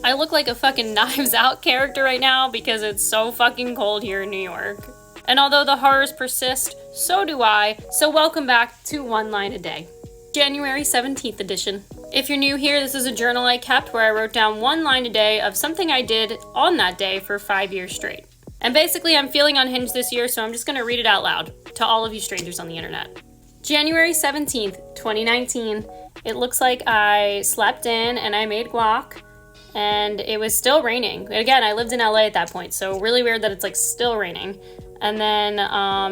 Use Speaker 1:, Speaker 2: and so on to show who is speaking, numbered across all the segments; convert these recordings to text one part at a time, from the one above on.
Speaker 1: I look like a fucking Knives Out character right now because it's so fucking cold here in New York. And although the horrors persist, so do I, so welcome back to One Line a Day. January 17th edition. If you're new here, this is a journal I kept where I wrote down one line a day of something I did on that day for 5 years straight. And basically, I'm feeling unhinged this year, so I'm just gonna read it out loud to all of you strangers on the internet. January 17th, 2019. It looks like I slept in and I made guac, and it was still raining. Again, I lived in LA at that point, so really weird that it's like still raining. And then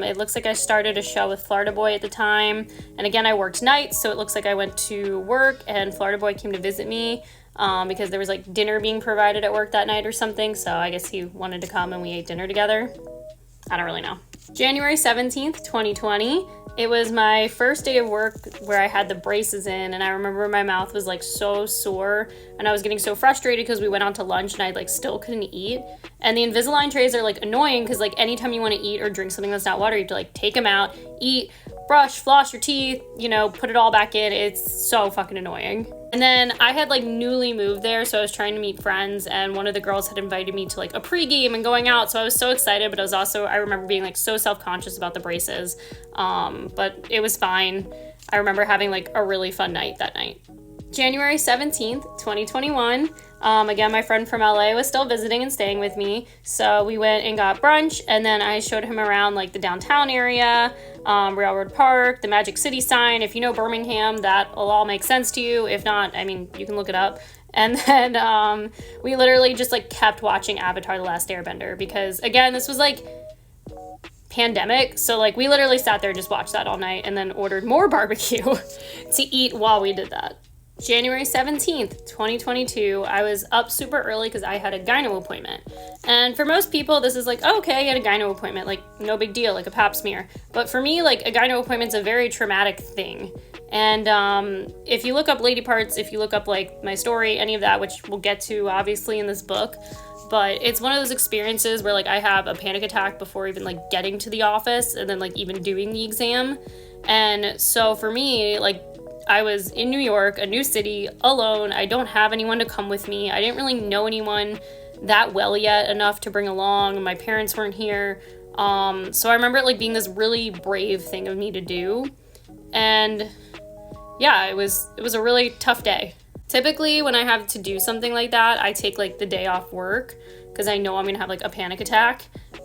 Speaker 1: it looks like I started a show with Florida Boy at the time. And again, I worked nights, so it looks like I went to work and Florida Boy came to visit me because there was like dinner being provided at work that night or something. So I guess he wanted to come and we ate dinner together. I don't really know. January 17th, 2020. It was my first day of work where I had the braces in, and I remember my mouth was like so sore and I was getting so frustrated because we went out to lunch and I like still couldn't eat. And the Invisalign trays are like annoying because like anytime you want to eat or drink something that's not water, you have to like take them out, eat, brush, floss your teeth, put it all back in. It's so fucking annoying. And then I had like newly moved there, so I was trying to meet friends, and one of the girls had invited me to like a pregame and going out, so I was so excited, but I remember being like so self-conscious about the braces, but it was fine. I remember having like a really fun night that night. January 17th, 2021. Again, my friend from LA was still visiting and staying with me, so we went and got brunch, and then I showed him around like the downtown area, Railroad Park, the Magic City sign. If you know Birmingham, that'll all make sense to you. If not, I mean, you can look it up. And then we literally just like kept watching Avatar: The Last Airbender because, again, this was like pandemic, so like we literally sat there, just watched that all night, and then ordered more barbecue to eat while we did that. January 17th, 2022, I was up super early because I had a gyno appointment. And for most people, this is like, oh, okay, you had a gyno appointment, like no big deal, like a pap smear. But for me, like a gyno appointment's a very traumatic thing. And if you look up lady parts, if you look up like my story, any of that, which we'll get to obviously in this book, but it's one of those experiences where like I have a panic attack before even like getting to the office and then like even doing the exam. And so for me, like, I was in New York, a new city, alone. I don't have anyone to come with me. I didn't really know anyone that well yet enough to bring along. My parents weren't here. So I remember it like being this really brave thing of me to do. And yeah, it was a really tough day. Typically when I have to do something like that, I take like the day off work because I know I'm gonna have like a panic attack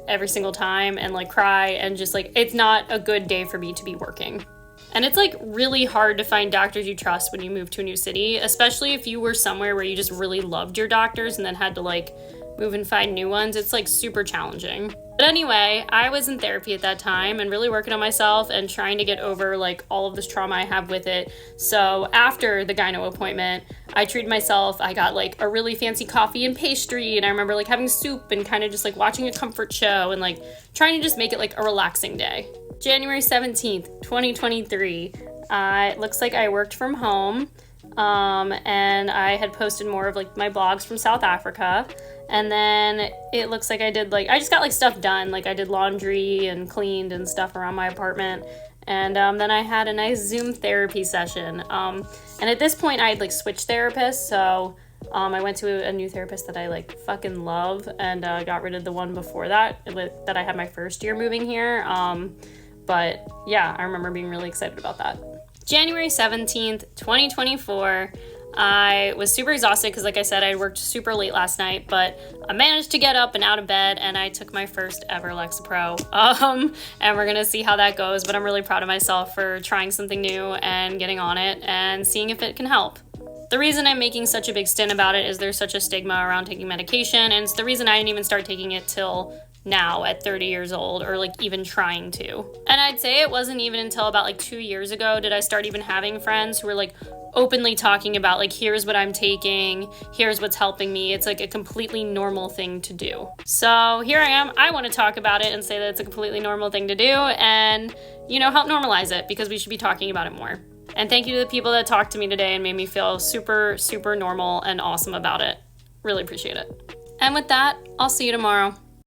Speaker 1: every single time and like cry, and just like it's not a good day for me to be working. And it's like really hard to find doctors you trust when you move to a new city, especially if you were somewhere where you just really loved your doctors and then had to like move and find new ones. It's like super challenging. But anyway, I was in therapy at that time and really working on myself and trying to get over like all of this trauma I have with it. So after the gyno appointment, I treated myself. I got like a really fancy coffee and pastry, and I remember like having soup and kind of just like watching a comfort show and like trying to just make it like a relaxing day. January 17th, 2023. It looks like I worked from home, and I had posted more of like my blogs from South Africa. And then it looks like I just got like stuff done. Like I did laundry and cleaned and stuff around my apartment. And then I had a nice Zoom therapy session. And at this point I had like switched therapists. So I went to a new therapist that I like fucking love, and got rid of the one before that I had my first year moving here. But yeah, I remember being really excited about that. January 17th, 2024. I was super exhausted because, like I said, I worked super late last night, but I managed to get up and out of bed, and I took my first ever Lexapro. And we're going to see how that goes, but I'm really proud of myself for trying something new and getting on it and seeing if it can help. The reason I'm making such a big stint about it is there's such a stigma around taking medication, and it's the reason I didn't even start taking it till now at 30 years old, or like even trying to. And I'd say it wasn't even until about like 2 years ago did I start even having friends who were like openly talking about like, here's what I'm taking, here's what's helping me. It's like a completely normal thing to do. So here I am. I want to talk about it and say that it's a completely normal thing to do, and help normalize it, because we should be talking about it more. And thank you to the people that talked to me today and made me feel super, super normal and awesome about it. Really appreciate it. And with that, I'll see you tomorrow.